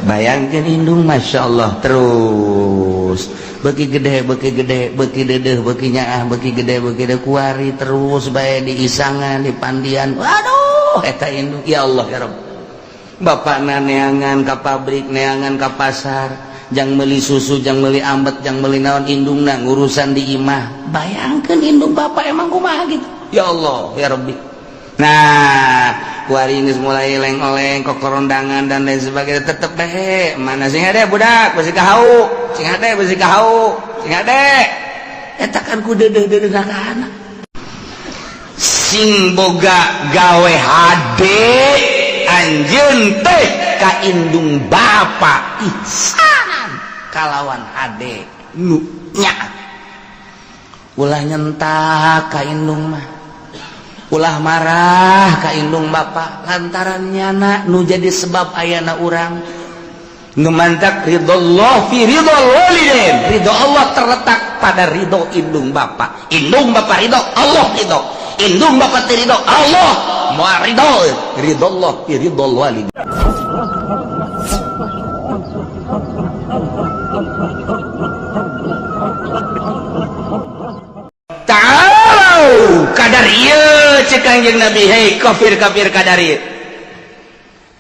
bayangkan indung Masya Allah terus beki gede beki dedeh beki nyaah beki gede kuari terus bae di isangan di pandian waduh eta indung ya Allah ya Rabb bapakna neangan ka pabrik neangan ka pasar jang meuli susu jang meuli ambet jang meuli naon indungna ngurusan di imah bayangkan indung bapak emang kumaha gitu ya Allah ya Rabbi. Nah kuari ini mulai oleng-oleng kokorondangan dan lain sebagainya tetep deh mana sing ade budak besi kahau sing ade eta kan ku dedeh anak sing boga gawe hade anjeun teh ka indung bapa ihsan kalawan hade nu nya ulah nyentak ka indung mah ulah marah ka indung bapak lantaran nyana nu jadi sebab ayana urang nu mantak ridallah fi ridal walidain ridho Allah terletak pada ridho indung bapak ridho Allah ridho indung bapak ridho Allah moal ridho Allah fi ridal walidain kadar ieu cek Kanjeng Nabi hei kafir kadar ieu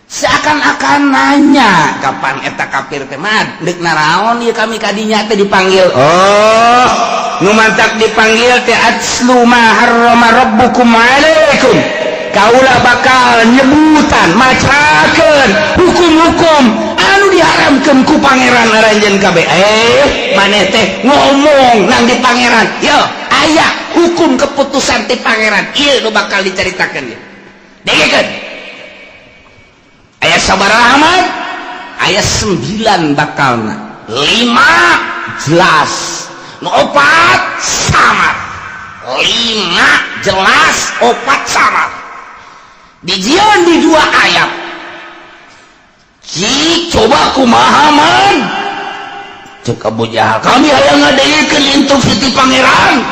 seakan-akan nanya kapan eta kafir teh mah deuk naraon ieu kami kadinya teh dipanggil oh nu mantak dipanggil teh atslu ma harrama rabbukum alaikum kaula bakal nyebutan macakeun hukum-hukum anu diharamkeun ku pangeran aranjeun kabeh maneh teh ngomong nang di pangeran yo aya hukum keputusan ti pangeran ieu nu bakal dicaritakeun ieu dengekeun aya sabaraha Ahmad aya 9 bakalna 5 jelas nu 4 samar 5 jelas 4 samar dijieun di 2 ayat cik coba kumaha man cek Abu Jahal kami aya ngadengekeun instruksi ti pangeran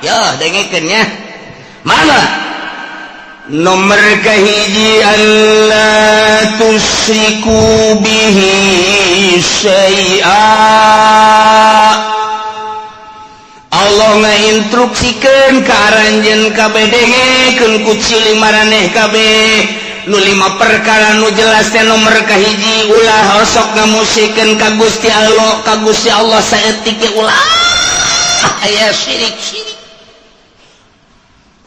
ya dengekeunnya mana nomor kahiji alla tusyriku bihi syai'a Allah ngainstruksikeun ka aranjeun kabeh dengekeun ku ciling maraneh kabeh nu 5 perkara nu jelas teh nomor kahiji ulah osok ngamusikeun ka Gusti Allah saeutik ge ulah aya syirik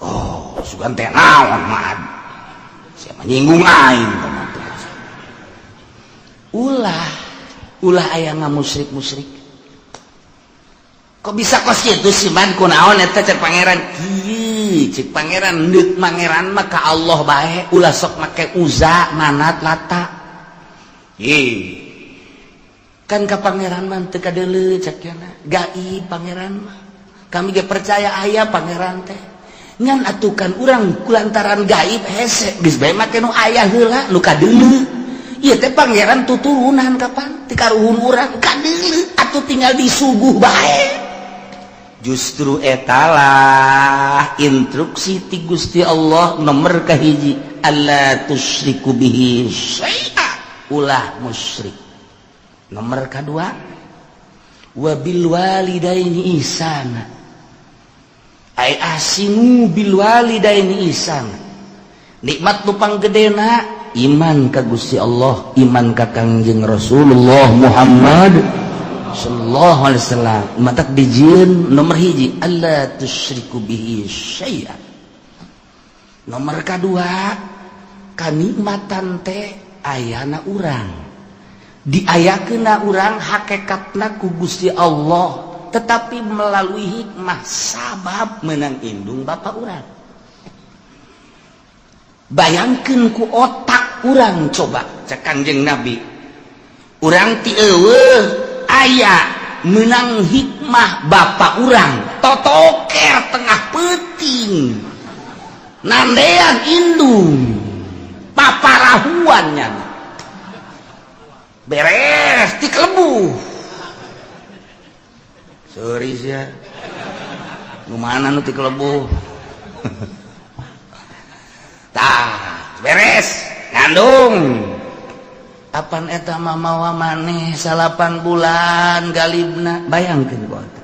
oh sugan teh naon mah sia menyinggung aing ulah aya ngamusyrik kok bisa kos kitu sih man kunaon eta cek pangeran kieu cek pangeran deuk pangeran mah ka Allah bae ulah sok make Uza Manat Lata kan ka pangeran mah teu kadeuleu cek yana gaib pangeran mah kami ge percaya aya pangeran teh ngan atukan urang kulantaran gaib hese geus bae make nu aya heula nu kadeuleu ieu teh pangeran tuturunan kapan ti karuhun urang kadeuleu atuh tinggal disuguh bae justru etalah instruksi ti Gusti Allah nomor kahiji alla tusyriku bihi syai'a ulah musyrik nomor kedua wa bil walidaini ihsana ai ahsinu bil walidaini ihsana nikmat nu panggedena iman ka Gusti Allah iman ka Kangjeng Rasulullah Muhammad sallallahu alaihi wasallam matak dijieun nomor hiji alla tusyriku bihi syai'a nomor kedua kanikmatan teh ayana urang diayakeunna urang hakikatna ku Gusti Allah tetapi melalui hikmah sabab meunang indung bapa urang bayangkeun ku otak urang coba cek Kanjeng Nabi urang ti eueuh aya menang hikmah bapak urang totoker tengah peuting nandean indung paparahuannya beres di kelebu sorry sia nu mana nu ti kelebu tah beres ngandung Apan eta mah mawa maneh 8 bulan galibna bayangkeun ku eta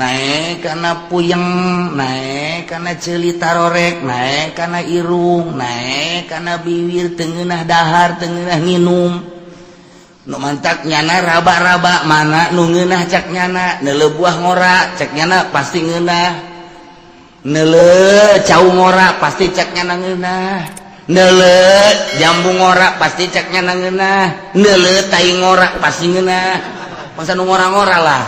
naik kana puyeng naik kana ceuli tarorek naik kana irung naik kana bibir teu ngeunah dahar teu ngeunah nginum nu mantak nyana raba-raba mana nu ngeunah cak nyana neuleuh buah ngora cak nyana pasti ngeunah neuleuh cau ngora pasti cak nyana ngeunah neuleuh jambu ngora pasti cak nyana ngeunah neuleuh tai ngora pasti ngeunah masa nu ngora-ngora lah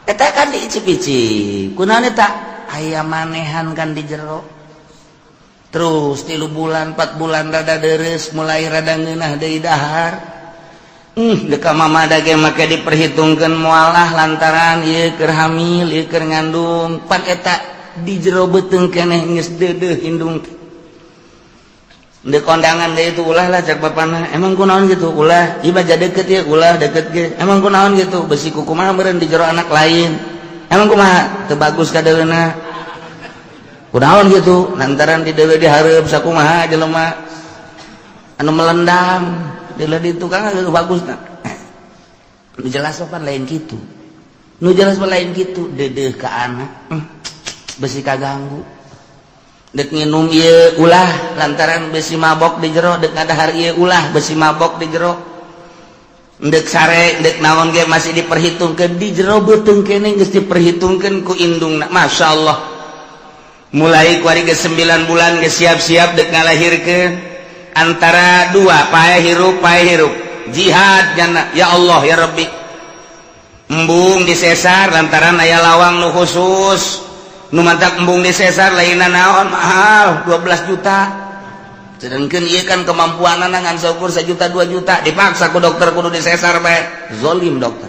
eta kan diicip-icip kunaon eta aya manehan kan di jero terus 3 bulan 4 bulan rada deres mulai rada ngeunah deui dahar deka mamada ge make diperhitungkeun moalah lantaran ieu keur hamil ieu keur ngandung pan eta di jero beuteung keneh geus deudeuh indung di kondangan dia itu ulah lah cak bapana emang kunaon gitu ulah iba jadi deket ya ulah deket ge emang kunaon gitu besi kumaha meureun di jero anak lain emang kumaha teu bagus kadeuna kunaon gitu lantaran di dewe dihareup sakumaha jelema anu melendam dile di tukang geus bagusna nu jelas pan lain kitu nu jelas lain kitu deudeuh ka anak besi kaganggu dek nginum ieu ulah lantaran besi mabok di jero dek ngadahar ieu ulah besi mabok di jero dek sare dek naon ge masih diperhitungkeun di jero beuteung keneh geus diperhitungkeun ku indungna masyaallah mulai ku ari ge 9 bulan geus siap-siap dek ngalahirkeun antara 2 pae hirup jihad jana ya Allah ya Rabbi embung disesar lantaran aya lawang nu khusus nu mantak embung disesar lainna naon mahal 12 juta sedangkeun ieu kan kemampuanna ngan saukur 1 juta 2 juta dipaksa ku dokter kudu disesar bae zalim dokter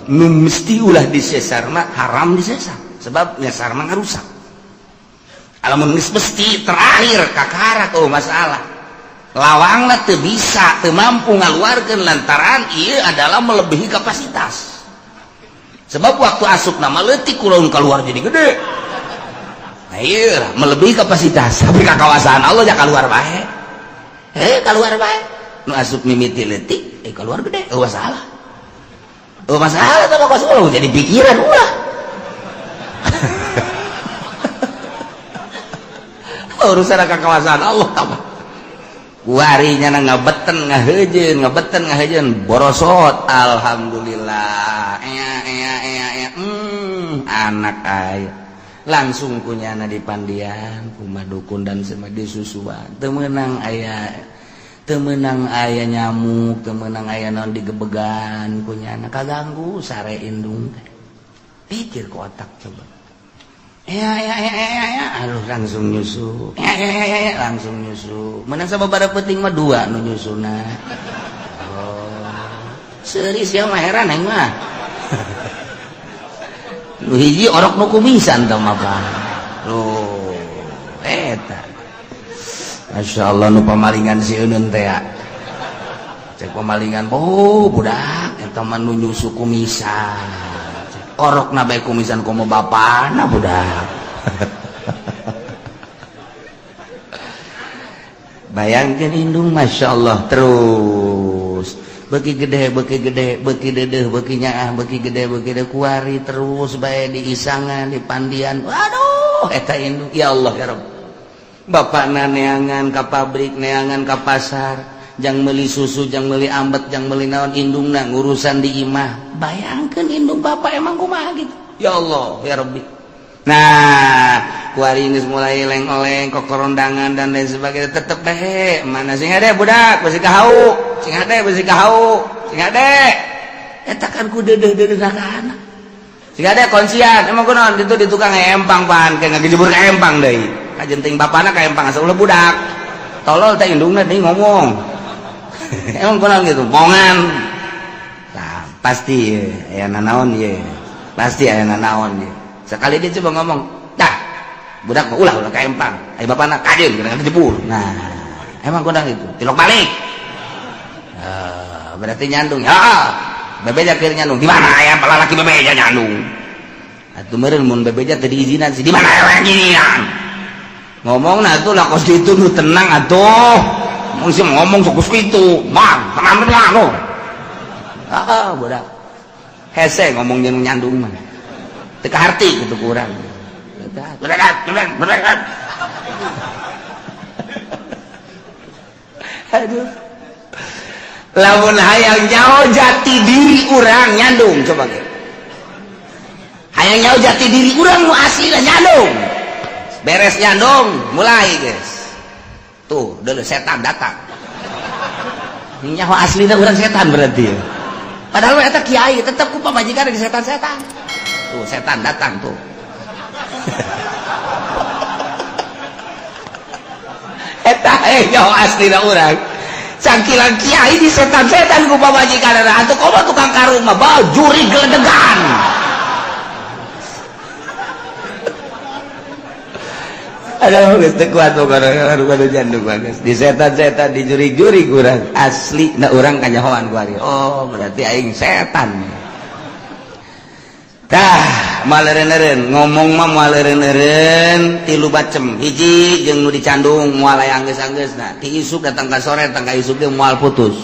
nu mesti ulah disesar mah haram disesar sebab nyesar mah ngarusak alamun geus mesti terakhir kakarak masalah lawangna teu bisa teu mampu ngaluarkeun lantaran ieu adalah melebihi kapasitas sebab waktu asup nama leutik kulaun keluar jadi gede nah iya melebihi kapasitas tapi kakawasan Allah ya keluar bae keluar bae nu asup mimiti leutik keluar gede masalah masalah tapi kok jadi pikiran ulah urusan kakawasan Allah apa warinya ngabeten ngahejeun borosot alhamdulillah anak aya langsung kunyana dipandian kumaha dukun dan semedi susuan teu meunang aya nyamuk teu meunang aya naon digebegan kunyana kaganggu sare indung pikir ku otak coba aduh langsung nyusu meunang sababaraha peuting mah 2 nu nyusuna seuris ya mah heran aing mah nu hiji orok nu kumisan tah mah Pak eta masyaallah nu pamalingan si euneun teh ya cek pamalingan budak eta mah nu nyusu kumisan orok na bae kumisan komo bapana budak bayangkeun indung masyaallah terus beki gede beki dedeh beki nyaah beki gede kuari terus bae diisangan dipandian waduh eta indung ya Allah ya Rabb bapana neangan ka pabrik neangan ka pasar jang meuli susu jang meuli ambet jang meuli naon indungna ngurusan di imah bayangkeun indung bapak emang kumaha gitu ya Allah ya Rabbi nah kuari geus mulai leng-leng kokorondangan dan lain sebagainya tetep bae mana sing ade budak besi kahau sing ade eta kan ku deudeuh-deudeuh ka anak sing ade konsian emang kunaon ditu di tukang empang pan kayak ngajebur ka empang deui kajenting bapana ka empang asa ulah budak tolol teh indungna deui ngomong emang kunaon gitu bongan nah pasti aya nanaon ye pasti aya nanaon ye sekali dia coba ngomong dah budak mah ulah ka empang ai bapana kajeun kana jebur nah emang kunaon gitu tilok balik berarti nyandung ya bebeja keur nyandung di mana aya palalaki bebeja nyandung atuh meureun mun bebeja teu diizinan sih di mana aya nginian ngomong nah tuh lah kos itu nu tenang atuh ngomong sok itu bang tenang lo budak hese ngomong jeung nyandung mah teu kaharti kitu ku urang berat aduh lamun hayang nyaho jati diri urang nyandung coba ge hayang nyaho jati diri urang nu asli nyandung beres nyandung mulai guys tuh dulu setan datang nyaho aslina urang setan berarti ya. Padahal eta kiai tetep ku pamajikan di setan-setan tuh setan datang tuh eta nyaho aslina urang cangkilan kiai di setan-setan ku pamajikan atuh komo tukang karung mah bae juri geledegan ada geus teu kuat kana jandung geus di setan-setan di juri-juri kurang asli na urang kanyahoan ku ari oh berarti aing setan tah maleureun-eureun ngomong mah maleureun-eureun tilu bacem hiji jeung nu dicandung moal aya anggeus-anggeusna ti isuk datang ka sore datang ka isuk ge moal putus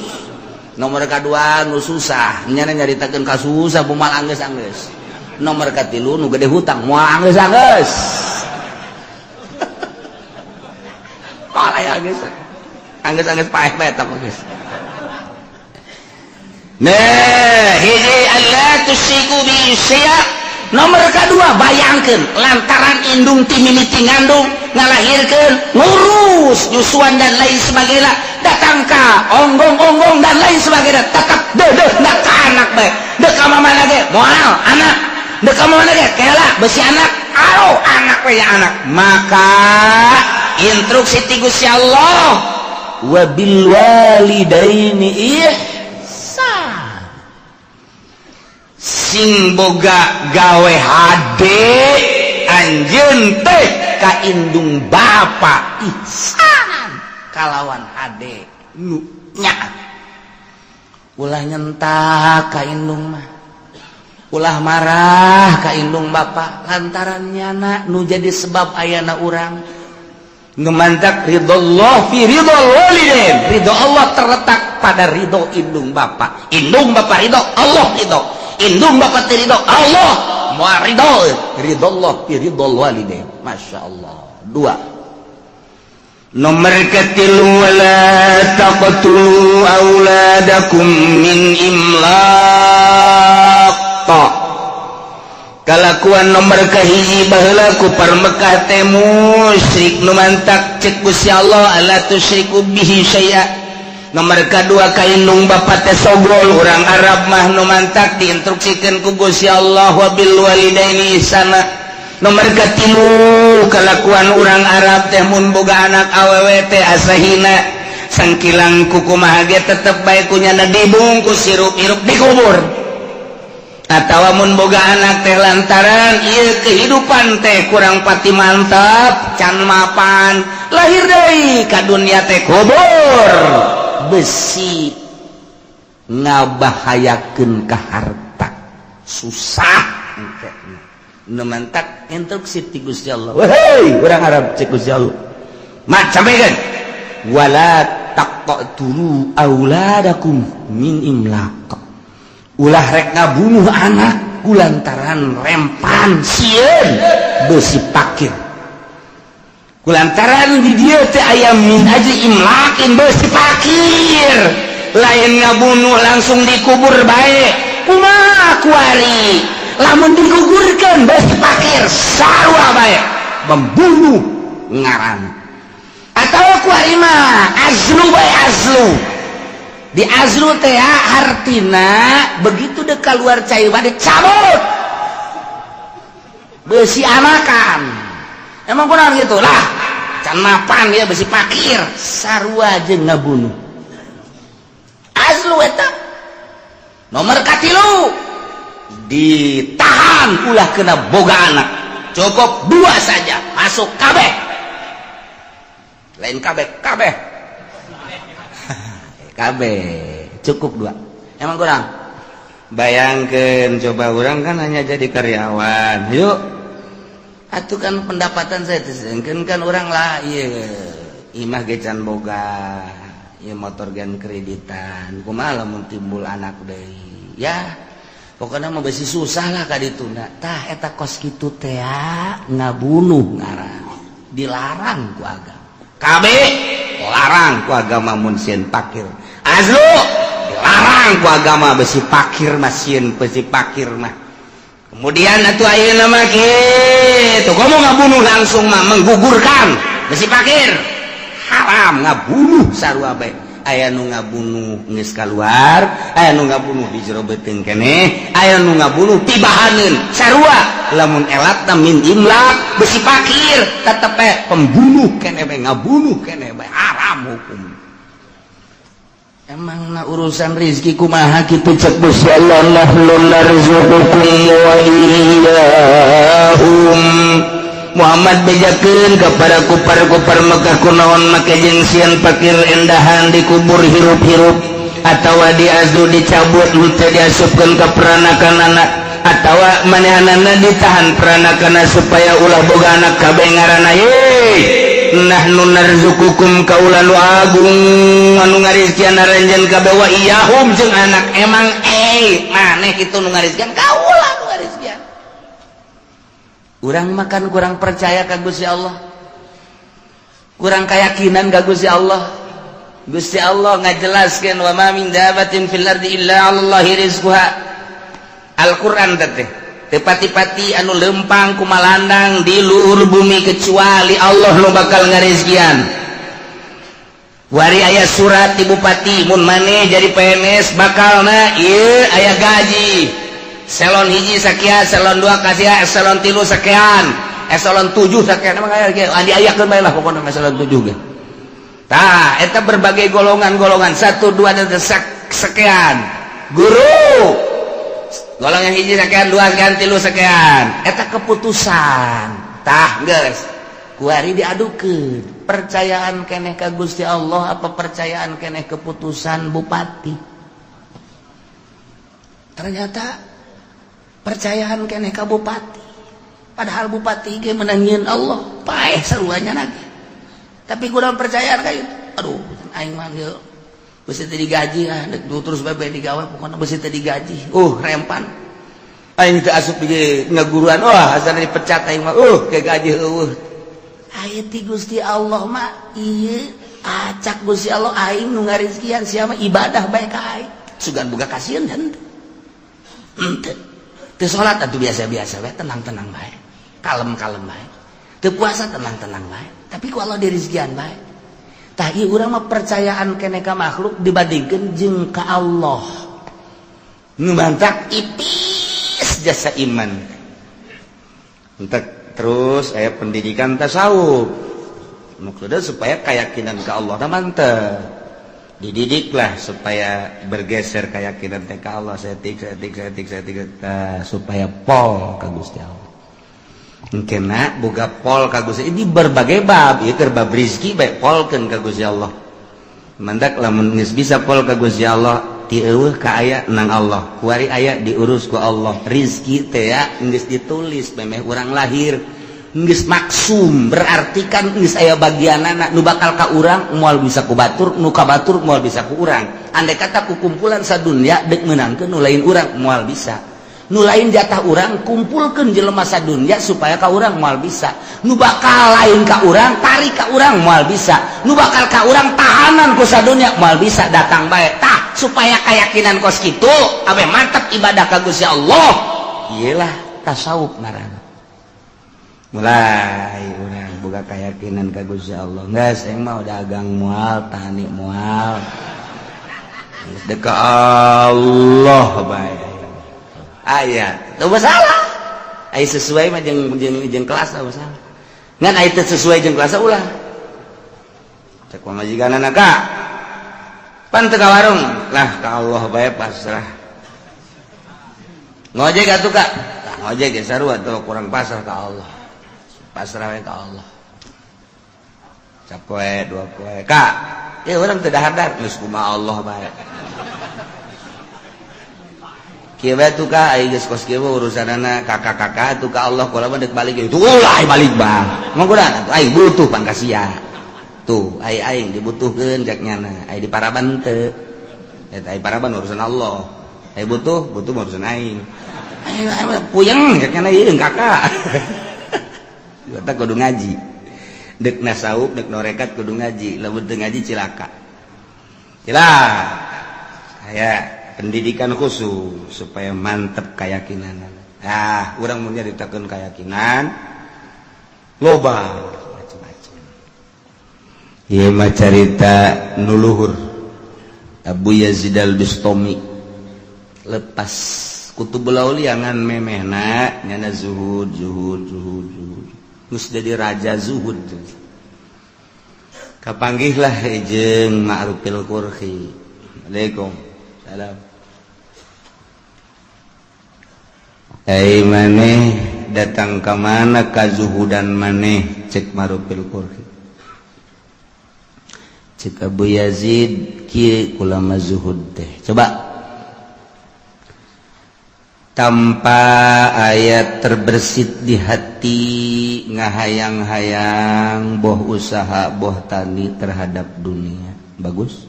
nomor kadua nu susah nya nyaritakeun ka susah moal anggeus-anggeus nomor katilu nu gede hutang moal anggeus-anggeus angges paeh beta geus. Nah, hiji Allah tusyriku bi syai'. Nomor kedua bayangkeun lantaran indung ti mimiti ngandung ngalahirkeun ngurus nyusuan dan lain sebagainya datang ka onggong-onggong dan lain sebagainya tetap deudeuh da ka anak bae. Deuk ka mamana ge moal anak. Deuk ka mamana ge kela besi anak. Aro anak we anak. Maka instruksi ti Gusti Allah wa bil walidaini ihsan sing boga gawe hade anjeun teh ka indung bapa ihsan kalawan hade nu nyaat ulah nyentak ka indung mah ulah marah ka indung bapa lantaran nyana nu jadi sebab ayana urang ngemantak ridho Allah fi ridho walidain ridho Allah terletak pada ridho indung bapa ridho Allah ridho indung bapa ridho Allah moal ridho Allah fi ridho walidain masya Allah dua nomor ketilu wala taqtulu auladakum min imlaq kalakuan nomor kahiji baheula ku parmekah teh musyrik nu mantak cek Gusti Allah alla tusyriku bihi syai'a nomor kadua ka indung bapa teh sogol urang Arab mah nu mantak diinstruksikeun ku Gusti Allah wa bil walidaini ihsana nomor katilu kalakuan urang Arab teh mun boga anak awewe teh asahina sangkilang kukumaha ge tetep bae kunyana dibungkus sirup-irup dikubur atawa mun boga anak teh lantaran ieu kehidupan teh kurang pati mantap can mapan lahir deui ka dunia teh kubur besi ngabahayakeun ka harta susah nu mantak instruksi ti Gusti Allah wahai urang Arab cek Gusti Allah macam kan wala taqtulu auladakum min imlaq ulah rek ngabunuh anak kulantaran rempan sieun beusi pakir kulantaran di dieu teh aya min aja imlakin beusi pakir lain ngabunuh langsung dikubur bae kumaha kuari lamun dikuburkeun beusi pakir sarua bae membunuh ngaran atawa kuari mah azlu bae azlu di azlu teh artina begitu dek keluar cairan dicabut besi anakan emang kurang gitu lah can mapan dia besi pakir sarua jeung ngabunuh azlu eta nomor katilu ditahan ulah kena boga anak cukup 2 saja masuk kabeh lain kabeh cukup 2 emang kurang bayangkan coba orang kan hanya jadi karyawan yuk atuh kan pendapatan saya kan orang lah imah gecan boga motor gen kreditan kumaha lamun timbul anak deui ya pokoknya mau besi susah lah ka ditunda tah eta kos kitu teh ngabunuh ngaran dilarang ku agama kabeh larang ku agama mun sieun pakir azlu dilarang ku agama besi pakir mah sieun besi pakir mah kemudian atuh ayeuna mah kitu komo ngabunuh langsung mah menggugurkan besi pakir haram ngabunuh sarua bae aya nu ngabunuh geus kaluar aya nu ngabunuh di jero beuteung keneh aya nu ngabunuh tibahaneun sarua lamun elatna min imlak besi pakir tetep pembunuh keneh bae ngabunuh keneh bae haram hukum emang na urusan rezeki kumaha kitu cek Gusti Allah nahnu narzuqukum wa iyyahum Muhammad bejakeun kepada kupar-kupar Mekah kunaon make jeung sieun pakir endahan dikubur hirup-hirup atawa diazdu dicabut teu diasupkeun ka peranakanana atawa manehanana ditahan peranakanna supaya ulah boga anak kabeh ngaranna ye nahnu narzuqukum kaula nu agung anu ngarizkian aranjeun kabeh wa iyahum jeung anak emang maneh kitu nu ngarizkian kaula nu ngarizkian urang makan kurang percaya ka Gusti Allah kurang keyakinan ka Gusti Allah Gusti Allah ngajelaskeun wa ma min dabatin fil ardi illa 'alallahi rizquha Al-Qur'an teh teu pati-pati anu lempang kumalandang di luhur bumi kecuali Allah nu bakal ngarizkian wari aya surat ti bupati mun maneh jadi PNS bakalna ieu aya gaji Eselon hiji sekian, eselon 2 kasih, eselon 3 sekian, eselon 7 sekian. Emang diayakeun bae lah pokona eselon 7 ge. Tah, eta berbagai golongan-golongan 1 2 dan sekian. Guru. Golongan hiji sekian, 2 sekian, 3 sekian. Eta keputusan. Tah, geus. Kuari diadukeun. Percayaan keneh ka Gusti Allah apa percayaan keneh keputusan bupati? Ternyata percayaan keneh ka bupati padahal bupati ge menangieun Allah paeh saruanya lagi tapi kurang percayaan ka itu aduh aing mah geus beusi teu digaji terus bae digawe pokona beusi teu digaji rempan aing teu asup di ngaguruan asal dipecat aing mah ke gaji aya ti Gusti Allah mah ieu acak Gusti Allah aing nu ngarizkian sia mah ibadah bae ka aing sugan boga kasieun henteu teu salat atuh biasa-biasa bae tenang-tenang bae kalem-kalem bae teu puasa tenang-tenang bae tapi ku Allah dirizkian bae tah ieu urang mah percayaan keneh ka makhluk dibandingkeun jeung ka Allah ngumantak ipis jasa iman entek terus aya pendidikan tasawuf maksudna supaya keyakinan ka Allah teh mantep dididiklah supaya bergeser keyakinan teh ka Allah setik supaya pol ka Gusti Allah. Engkena boga pol ka Gusti ini berbagai bab ieu keur bab rezeki bae polkeun ka Gusti Allah. Mandak lamun geus bisa pol ka Gusti Allah ti eueuh ka aya nang Allah. Kuari aya diurus ku Allah. Rezeki teh ya geus ditulis memeh urang lahir geus maksum berarti kan geus aya bagianana nu bakal ka urang moal bisa ku batur nu ka batur moal bisa ku urang andai kata ku kumpulan sadunya dek meunangkeun nu lain urang moal bisa nu lain jatah urang kumpulkeun jelema sadunya supaya ka urang moal bisa nu bakal lain ka urang tarik ka urang moal bisa nu bakal ka urang tahanan ku sadunya moal bisa datang bae tah supaya keyakinan kos kitu abe mantap ibadah ka Gusti Allah iyalah tasawuf ngaranna mulai urang boga keyakinan ka Gusti Allah geus aing mah dagang moal tani moal geus deka Allah bae aya teu masalah aya sesuai mah jeung kelas teu masalah ngan aya teu sesuai jeung kelas ulah cek pamajikanana ka pan teu ka warung lah ka Allah bae pasrah ngojek atuh ka ngojek ge sarua teu kurang pasrah ka Allah pasrah we ka Allah capoe dua poe kak urang teu dahar geus kumaha Allah bae kieu bae tuh ka ai geus kos kieu urusanana kakak-kakak tuh ka Allah kula mah deuk balik itu ulah balik bah mangkudan atuh ai butuh pangkasia tuh ai aing dibutuhkeun cek nyana ai di paraban teu eta ai paraban urusan Allah ai butuh urusan aing ai puyeng cek nyana ieu kakak eta kudu ngaji deuk nasaub deuk norekat kudu ngaji lamun teu ngaji cilaka aya pendidikan khusus supaya mantep keyakinan. Urang mun nyaritakeun keyakinan loba macam-macam. Ieu mah carita nu luhur. Abu Yazid al-Bistami lepas kutubul aulia ngan memehna nyana zuhud. Geus jadi raja zuhud. Kapanggihlah jeung Ma'rufil Qurhi. Assalamualaikum. Salam. Hai maneh datang ke mana kazuhudan maneh cek Ma'rufil Qurhi cek Abu Yazid kieu ulama zuhud teh coba tanpa ayat terbersit di hati ngahayang-hayang boh usaha boh tani terhadap dunia bagus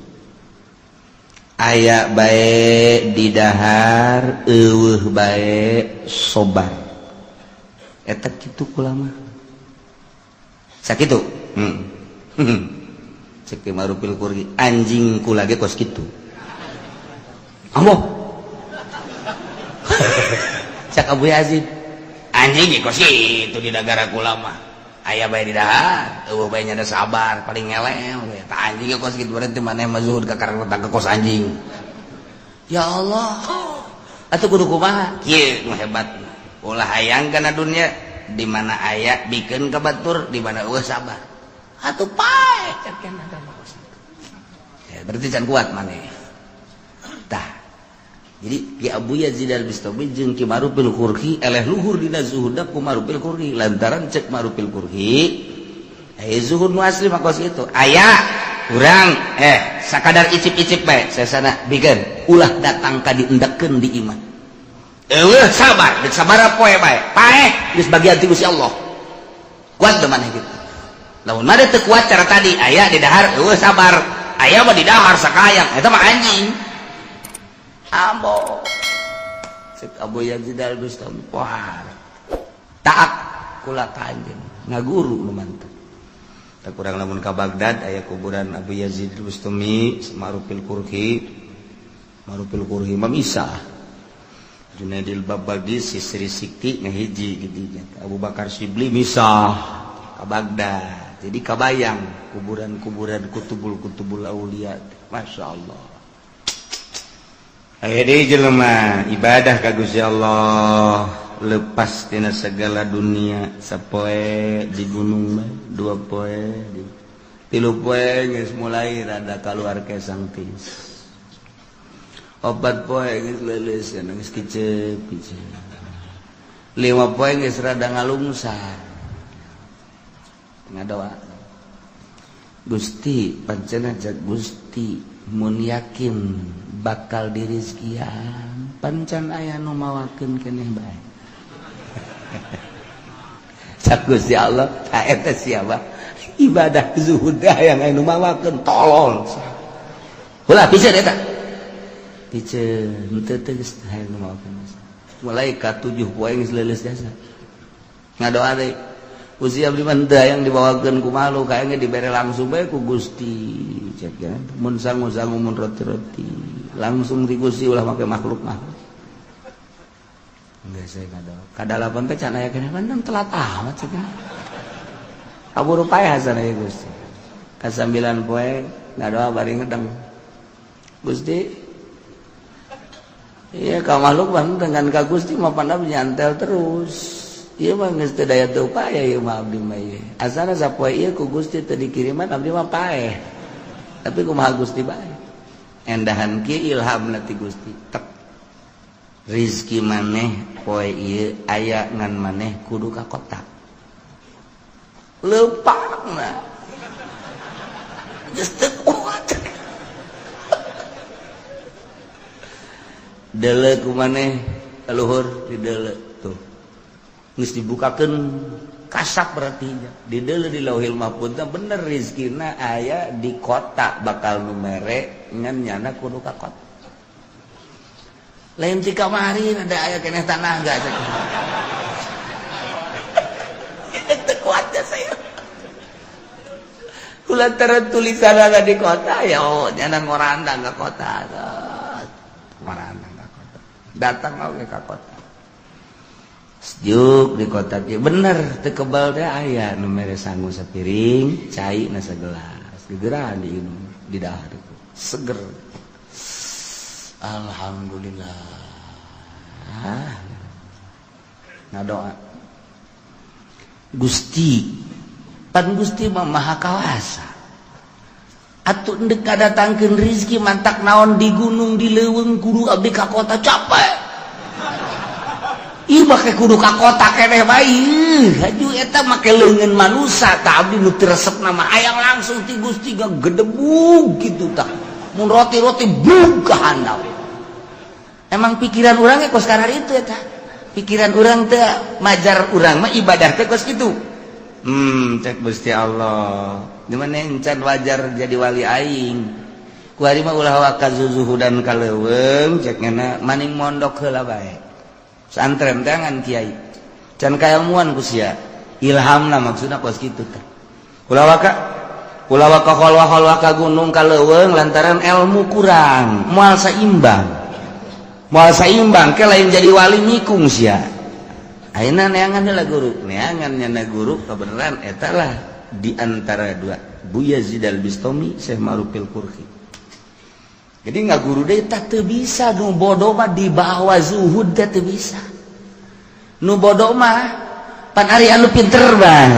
aya bae di dahar eueuh bae sobar eta kitu kula mah sakitu cek Ma'rufil Qurhi anjing kula ge kos kitu ambo cak Abu Yazid anjing ge kos kitu di negara kula mah aya bae di dahar eueuh bae nya sabar paling ngelem eta anjing ge kos kitu berarti maneh mah zuhud ka karang ke kos anjing ya Allah atuh kudu kumaha kieu nu hebat ulah hayang kana dunya di mana aya bikeun ka batur di mana eueuh sabar atuh pae cekeun ada kos ya berarti can kuat maneh tah jadi Ki Abu Yazid al-Bistami jeung Ki Ma'rufil Qurhi eleh luhur dina zuhudna ku Ma'rufil Qurhi lantaran cek Ma'rufil Qurhi zuhud nu asli mah kos itu aya urang sakadar icip-icip bae sasana bikeun ulah datang ka diendekeun di iman eueuh sabar deuk sabaraha poe bae paeh geus bagian ti Gusti Allah kuat teu maneh kitu lamun mah teu kuat cara tadi aya di dahar eueuh sabar aya mah di dahar sakayang eta mah anjing ambo cek Abu Yazid al-Bistami wah taat kula ka anjeun ngaguru nu mantep tak kurang lamun ka Baghdad aya kuburan Abu Yazid al-Bistami Ma'rufil Qurhi mah misah Junaidil Babadi Sisri Sikti ngahiji gitunya Abu Bakar Shibli misah ka Baghdad jadi kabayang kuburan-kuburan kutubul aulia Masya Allah aya deui jelema ibadah ka Gusti Allah lepas tina segala dunia sapoe di gunung bae dua poe tilu poe geus mulai rada kaluar kesang tis opat poe geus leuleus geus kicep lima poe geus rada ngalungsar ngadoa Gusti pancena jak Gusti mun yakin bakal dirizkian pancan aya nu mawakeun keneh bae cak Gusti Allah eta siapa ibadah zuhud yang anu mawakeun tolol ulah piceun eta piceun teu geus anu mawakeun mulai ka 7 poe geus leuleus jasa ngadoa deui usia abdi mah teu yang dibawakeun ku malu kaengge dibere langsung bae ku Gusti cek ya mun sangu-sangu mun roti-roti langsung di Gusti ulah make makhluk enggak saya ngadoa kadalapan teh can aya keneh pandang telat amat cenah kaburu pae hasan aya Gusti ka 9 poe ngadoa bari ngedeng Gusti iya ka makhluk mah dengan ka Gusti mah pandang nyantel terus ieu mah geus teu daya teu upaya ieu mah abdi mah ieu asana sapoe ieu ku Gusti teu dikiriman abdi mah paeh tapi kumaha Gusti bae endahan kieu ilhamna ti Gusti tek rizki maneh poe ieu aya ngan maneh kudu ka kota leupangna geus teu kuat dele kumaneh luhur di dele tuh geus dibukakeun kasap berarti di dele di Lauhil Mahfuz bener rizkina aya di kota bakal nu mere ngan nyana kudu ka kota lain ti kamari ada aya keneh tanaga cek itu kuatnya saya kulantaran tulisan ada di kota ya nyana ngorandang ke kota ngorandang ke kota datang oge ka kota sejuk di kota dia bener teu kebal teh aya nu mere sangu sapiring cai na sagelas gegeran di inum di dahar itu seger alhamdulillah ngadoa Gusti pan Gusti mah maha kawasa atuh endek kadatangkeun rezeki mantak naon di gunung di leuweung kudu abdi ka kota capek ih make kudu ka kota keneh bae haju eta make leungeun manusia tah abdi nu teu resep nama hayang langsung ti Gusti gedebug kitu tah mun roti-roti bug ka handap emang pikiran urang ge kos karar itu eta pikiran urang teh majar urang mah ibadah teh kos kitu cek Gusti Allah di mana encan wajar jadi wali aing ku ari mah ulah wakazuzuhudan kaleuweung cek ngana maning mondok heula bae santren tangan kiai can kailmuan ku sia ilhamna maksudna kos kitu teh ulah waka kholwa ka gunung kaleuweung lantaran ilmu kurang moal saimbang ke lain jadi wali mikung sia ayeuna neangan heula guru neangan nyana guru kebenaran eta lah di antara dua Bu Yazid Al-Bistami Syekh Ma'rufil Qurhi jadi ngaguru deui tah teu bisa nu bodoh mah di bawah zuhud teh teu bisa nu bodoh mah pan ari anu pinter mah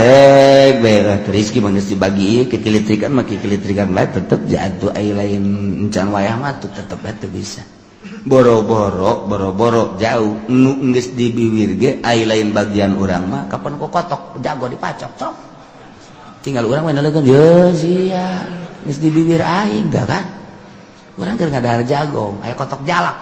rezeki mah geus dibagi kekilitrikan mah kekilitrikan bae tetep jatuh ai lain encan wayah mah tetep teu bisa boro-boro jauh nu geus di bibir ge ai lain bagian urang mah kapan kokotok jago dipacok sok tinggal urang we naleungkeun ye sia geus di bibir aing da kan urang keur ngadahar jagong aya kotok jalak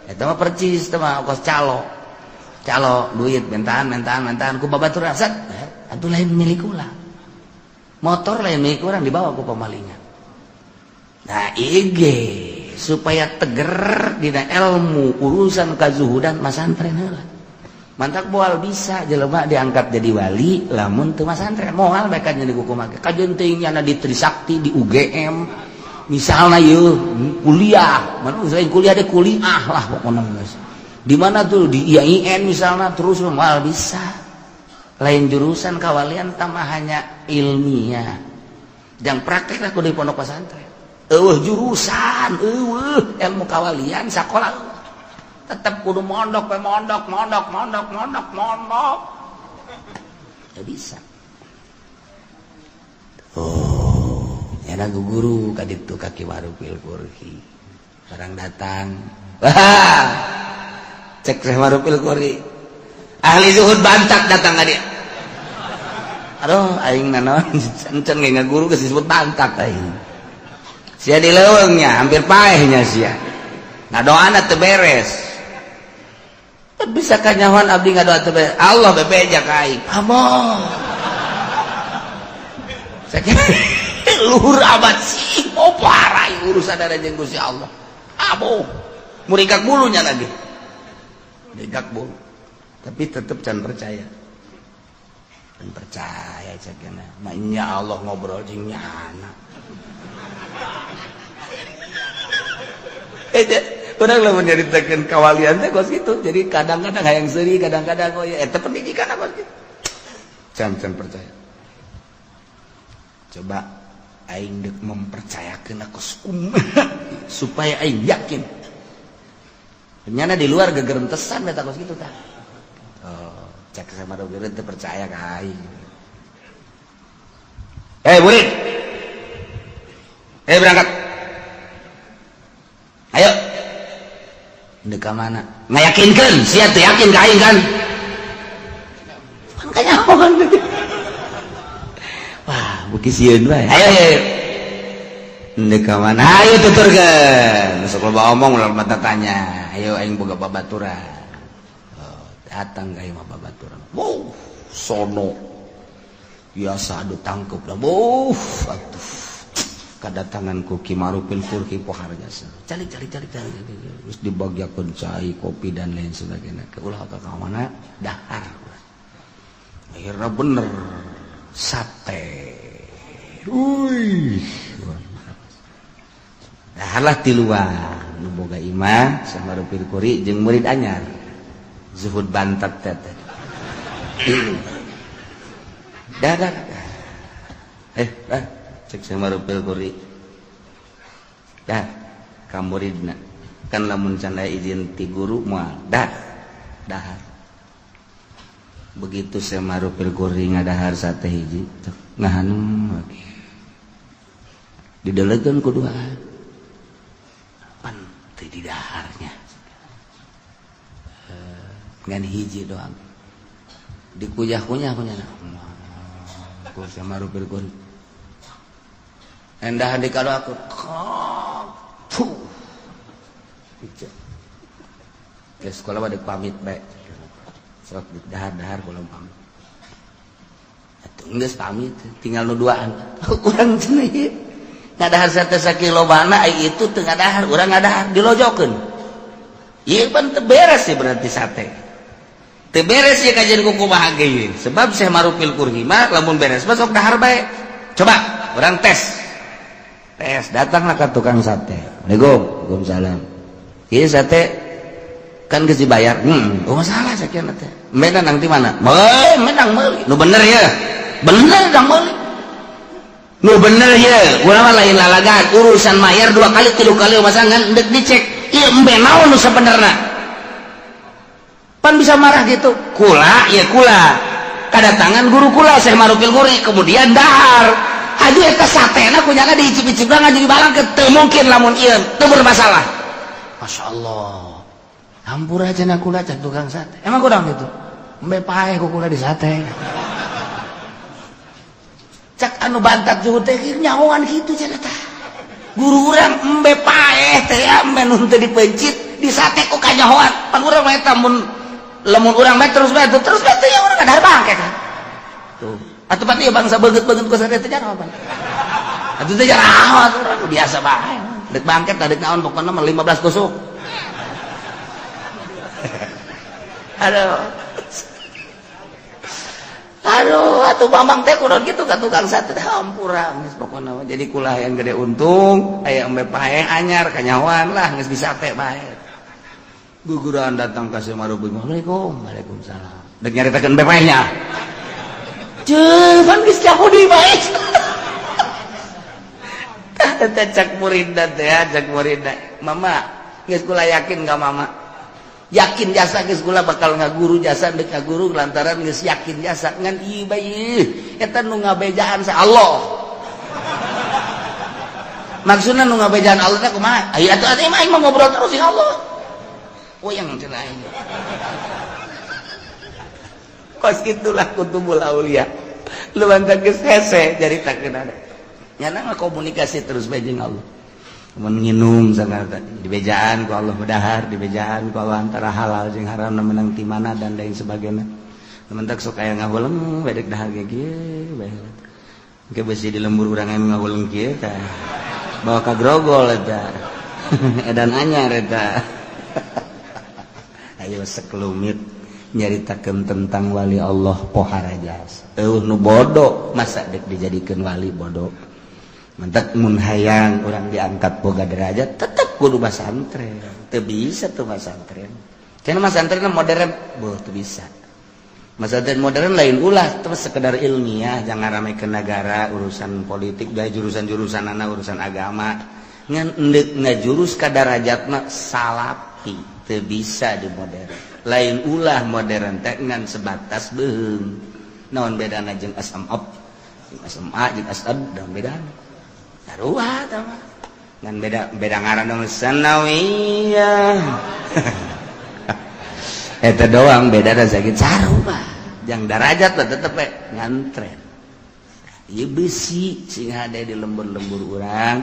eta mah percis teh mah kos calo duit mentaan ku babaturan set atuh lain milik ulah motor lain milik urang dibawa ku pamalingan nah ige supaya teger dina ilmu urusan kazuhudan masantren heula mantak moal bisa jelema diangkat jadi wali lamun teu masantren moal bae kan jadi kumaha kajeun teuing nya di Trisakti di UGM misalna yeuh kuliah mana selain kuliah deh kuliah lah pokona geus di mana tuh di IAIN misalna terus moal bisa lain jurusan kawalian tambah hanya ilmiah jang praktek lah kudu di pondok pesantren jurusan ilmu kawalian sakola tetap kudu mondok ya bisa ya naga guru kaditu kaki Ma'rufil Qurhi barang datang cek Syekh Ma'rufil Qurhi ahli zuhud bantak datang ka dia aduh aing naon encen ge ngaguru geus disebut bantak aing sia di leuweungnya hampir paehnya sia ngadoana teu beres bisa kanyahoan abdi ngadoa teu beres Allah bebeja ka aing amoh luhur abad sih mau parah urusan ada jeung Gusti Allah amoh murigak bulunya lagi murigak bulu tapi tetep can percaya dan percaya cakena mainnya Allah ngobrol jeung nyana orang lah menyeritakan kawalian teh kos gitu jadi kadang-kadang hayang seuri kadang-kadang oh ya eta pendidikan apa gitu can percaya coba aing dek mempercayakeun aku supaya aing yakin ternyata di luar gegerentesan beta kos gitu tah cek sama dokter teu percaya ka aing murid berangkat ayo dek ka mana ngayakinkeun sia teu yakin ka aing kan kanyahoan wah buki sieun bae ayo Ndek ka mana? Ayo tuturkeun. Sok loba omong ulah mata tanya. Ayo aing boga babaturan. Oh, datang ka ieu mah babaturan. Wow, sono. Biasa adu tangkep dah. Wow, atuh. Kedatangan ku Ki Marupil Furki pohar jasa. Cari. Terus dibagiakeun cai, kopi dan lain sebagainya. Ke ulah ka mana? Dahar. Akhirnya bener sate. Uy. Daharlah tiluan nu boga imah sama Marupil Kuri jeung murid anyar. Zuhud Bantat teh. Dah. Cek sama Marupil Kuri. Dah, ka muridna. Kan lamun can aya izin ti guru moal. Dah. Begitu sama Marupil Kuri ngadahar sate hiji, ngahanem lagi. Didelegeun kuduaan. Pan teu di daharnya. Ngan hiji doang. Dikuyah-kunyah kunyana. Ku sama Marupil Kuri. Endah di kalau aku ke sekolah pada pamit baik sok dahar kalau pamit atuh geus pamit tinggal nu duaan urang cenah ieu ngadahar sate sakilobana itu teu ngadahar urang ngadahar dilojokeun ieu pan teu beres sih berarti sate teu beres ya kajian kumaha ge sebab Syekh Marupil Kurhi mah lamun beres mah sok dahar bae coba urang tes datanglah ke tukang sate. Waalaikumsalam. Ieu sate kan geus dibayar. Oh masalah sakieu teh. Medan nang di mana? Menang meuli. Nu bener ya. Bener dang meuli. Nu bener ya. Urang mah lain lalagan urusan mayar 2 kali 3 kali masangan deuk dicek. Ieu embe naon nu sabenerna? Pan bisa marah gitu. Kula, ya kula. Kedatangan guru kula Syekh Marupil Kuri kemudian dahar. Aduh eta satena kunyana diicip-icip lah jadi balang teu mungkin lamun ieu teu bermasalah. Masya Allah. Hampura cenah kula can tukang sate. Emang kurang gitu. Embe paeh ku kula di sate. Cak anu bantat juhud teh nyahoan kitu cenah tah. Guru urang embe paeh teh embe nu teu dipencit di sate ku kanyahoan. Pan urang mah eta mun lamun urang mah terus teh ya urang ngadahar bangke kan. Tuh. Atau pati bangsa beget-beget ku sate teh jangan apa. Atuh teh jangan urang biasa bae. Dek bangket dek naon pokona mah 15 tusuk. Aduh, atuh Bambang teh kudu kitu ka tukang sate teh hampura geus pokona mah jadi kulah yang gede untung aya embe paeh anyar kanyahoan lah geus bisa teh bae. Guguran datang ka Syekh Marupil. Waalaikumsalam. Dek nyaritakeun embe paehnya. Cuman geus cahudi bae. Tah cak muridna teh, cak muridna. Mama, geus kula yakin ka mama. Yakin jasa geus kula bakal ngaguru jasa deuk ngaguru lantaran geus yakin jasa ngan ieu bae. Eta nu ngabejaan sa Allah. Maksudna nu ngabejaan Allah teh kumaha? Aya atuh mah aing mah ngobrol terus jeung Allah. Oyang cenah aing. Kos itulah kutubul aulia lu bantak geus hese jaritakeun ada nyana komunikasi terus bae jeung Allah mun nginum sangat dibejaan ku Allah dahar dibejaan ku Allah antara halal jeung haram menang ti mana dan lain sebagainya mentak sok aya ngahuleng bae dek dahar ge kieu bae engke beusi di lembur urang aya ngahuleng kieu tah bawa ka grogol eta edan anyar eta ayo sekelumit nyaritakeun tentang wali Allah pohara jasa. Nu bodoh masa dek dijadikeun wali bodoh. Mentek mun hayang urang diangkat boga derajat tetep kudu masantren. Teu bisa tuh masantren. Cenah masantren modern, teu bisa. Masantren modern lain ulah terus sekedar ilmiah jangan ramekeun negara urusan politik da jurusan-jurusanana urusan agama. Ngan endeup ngajurus ka darajatna salapi teu bisa di modern. Lain ulah modern teh ngan sebatas beung naon bedana jeung asam up jeung asam a jeung asad daun bedana sarua tah mah ngan beda ngaran dong sanawiyah eta doang bedana sakit sarua jang derajat teh tetep ngantren ieu besi sing hade di lembur-lembur urang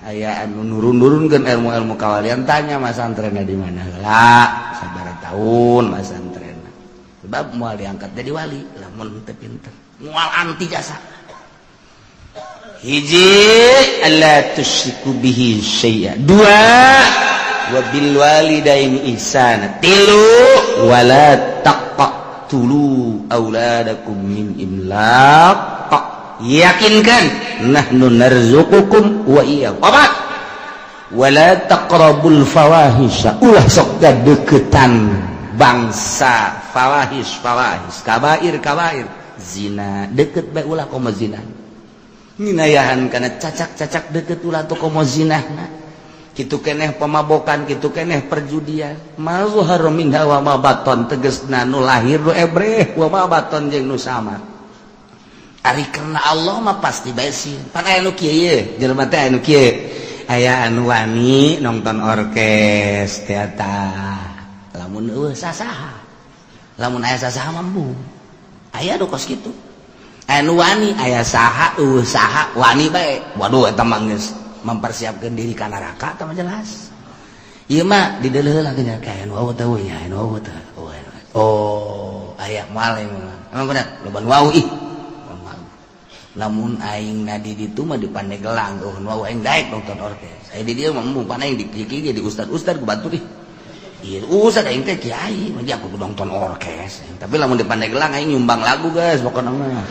aya anu nurun-nurunkeun ilmu-ilmu kawalian tanya mas santrenna di mana heula sabaraha tahun mas santrenna sebab moal diangkat jadi wali lamun teu pinter moal anti jasa hiji alla tusyriku bihi syai'a dua wa bil walidaini ihsana tilu wala taqtulu auladakum min imlaq yakinkan nahnu narzuqukum wa iyyakum apa wala taqrabul fawahisha ulah sok deketan bangsa fawahis kabair zina deket bae ulah komo zina nginayahan kana cacak deket ulah teu komo zinahna kitu keneh pemabokan kitu keneh perjudian mazhar min hawa ma baton tegasna nu lahir nu ebreh wa ma baton jeung nu samar ari karena Allah mah pasti bae sih pan aya nu kieu ye jelema teh anu kieu aya anu wani nonton orkes teater lamun eueuh sasaha lamun aya sasaha mampu aya nu kos kitu aya nu wani aya saha eueuh saha wani bae waduh eta mah geus mempersiapkeun diri ka neraka tah jelas ieu mah dideuleuh lah nya ka anu eueuh teh we anu eueuh teh oh aya moal emang bener loba nu wau ih lamun aing nadi ditu mah di Pandeglang oh nu aing daek nonton orkes aya di dieu mah mun pan aing dikiki di ustad-ustad ku batu deh ieu ustad aing teh kiai mah aku nonton orkes tapi lamun di Pandeglang aing nyumbang lagu guys pokona mah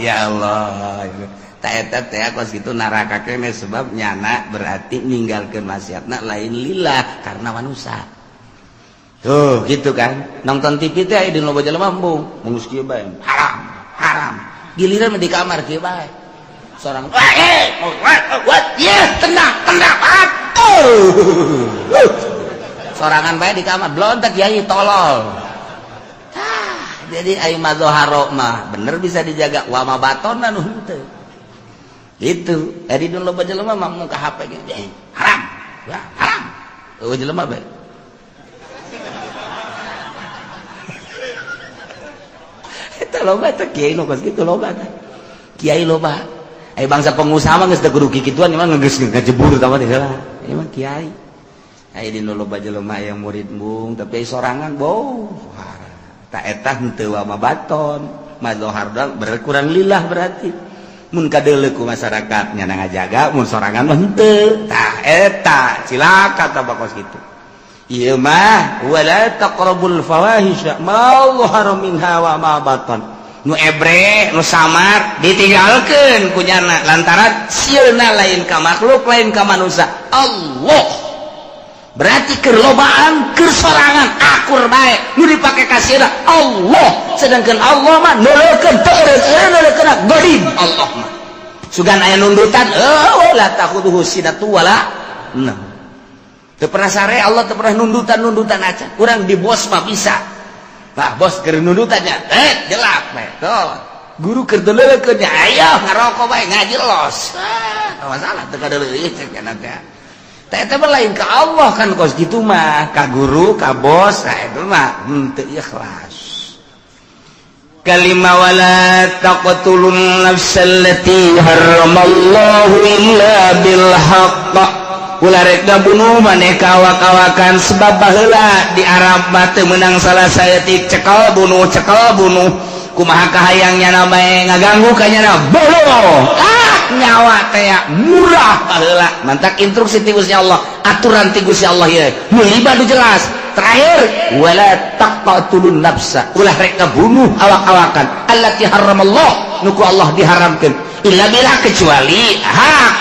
ya Allah ta eta teh kos kitu neraka keneh sebab nyana berarti ninggalkeun maksiatna lain lillah karena manusia. Tuh gitu kan nonton TV teh aya di loba jelema embung mungus kieu bae haram giliran di kamar kieu bae sorang tenang sorangan bae di kamar blontak kiai tolol jadi aing mazharo mah bener bisa dijaga wa ma batonna nu henteu gitu aya di loba jelema mah mun ka HP gitu haram eueuh jelema bae eta loba teh kiai nu geus kitu loba teh kiai loba aya bangsa pengusaha mah geus teu kudu kikituan mah geus ngajebur tah teh heula ieu mah kiai aya di loba jelema aya murid mung tapi sorangan boh ta eta henteu wa mabaton mazhar berkurang lillah berarti mun kadeuleu ku masyarakat nya ngajaga mun sorangan mah henteu tah eta cilaka tah bakos kitu ieu mah wala taqrabul fawahisha ma dhahara minha wa ma batan nu ebre nu samar ditinggalkeun ku nyana lantaran sieuna lain ka makhluk lain ka manusia Allah berarti keur lobaan keur sorangan akur bae nu dipake ka sieuna Allah sedangkan Allah mah neulekeun teu neulekeun godim Allah mah sugan aya nundutan wala takhuduhu sinatu wala nah teu pernah sare Allah teu pernah nundutan acan urang di bos mah bisa nah bos keur nundutannya jelak bae tuh guru keur deuleukeun nya aya ngarokok bae ngaji los masalah teu kadeuleuh cek kana teh teh eta mah lain ka Allah kan kos kitu mah ka guru ka bos itu mah teu ikhlas kalima wala taqtulun nafsallati haramallahu illa bil haqq ulah rek bunuh maneh kawak-kawakan sebab baheula di Arab mah teu meunang salah saeutik cekal bunuh kumaha kahayangnya bae ngaganggu ka nyana bolo nyawa teh murah baheula mantak instruksi ti Gusti Allah aturan ti Gusti Allah ieu nu liba nu jelas terakhir wala taqtulun nafsa ulah rek bunuh awak-awakan allati haramallah nu ku Allah diharamkeun illa bila kecuali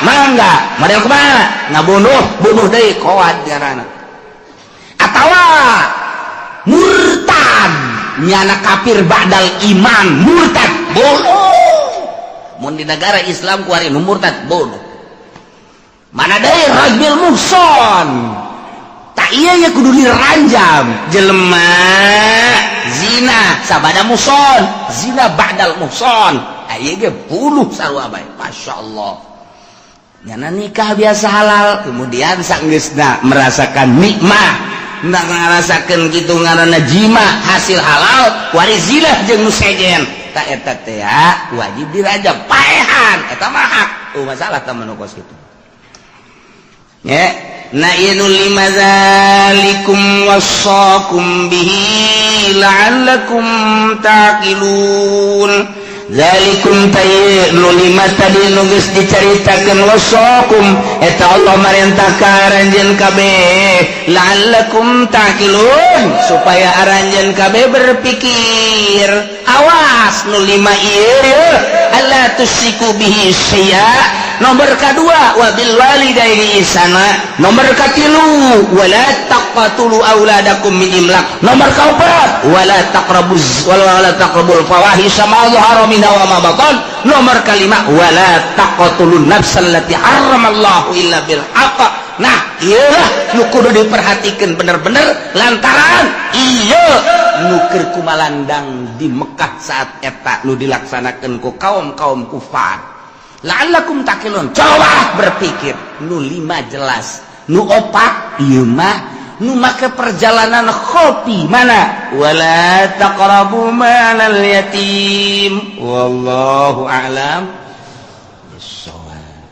mangga model kumaha ngabunuh deui qawad garana atawa murtad nyana kafir ba'dal iman murtad bunuh mun di negara Islam ku ari nu murtad bunuh mana deui rajul muhson tak iya ya kudu diranjam jelema zina sabada muhson zina ba'dal muhson ieu ge bunuh sarua bae masyaallah nyana nikah biasa halal kemudian sanggeusna merasakan nikmah ngarasakeun kitu ngaranna jima hasil halal wari zina jeung nu sejen eta teh wajib dirajam paehan eta mah hak masalah teh menukos kitu ya na inul limadzalikum wasaqum bihi la'allakum taqilun zalikum tayyinu lima tadi nulis diceritakan wasakum eta Allah marentah ka aranjeun kabeh la'allakum taqilun supaya aranjeun kabeh berpikir awas nu lima ieu alla tusiku bihi syai'a nomor kedua wabil walidaini ihsana nomor katilu wala taqtulu auladakum min imlaq nomor kaopat wala taqrabul fawahisha ma dhahara minha wa ma batan nomor kalima wala taqtulun nafsal lati haramallahu illa bil haqq nah ieulah nu kudu diperhatikeun bener-bener lantaran ieu nu keur kumalandang di Mekah saat eta nu dilaksanakeun ku kaum-kaum kufar la'allakum taqilun coba berpikir nu lima jelas nu opat ieu mah nu make perjalanan khofi mana wala taqrabu malal yatim wallahu a'lam bissawab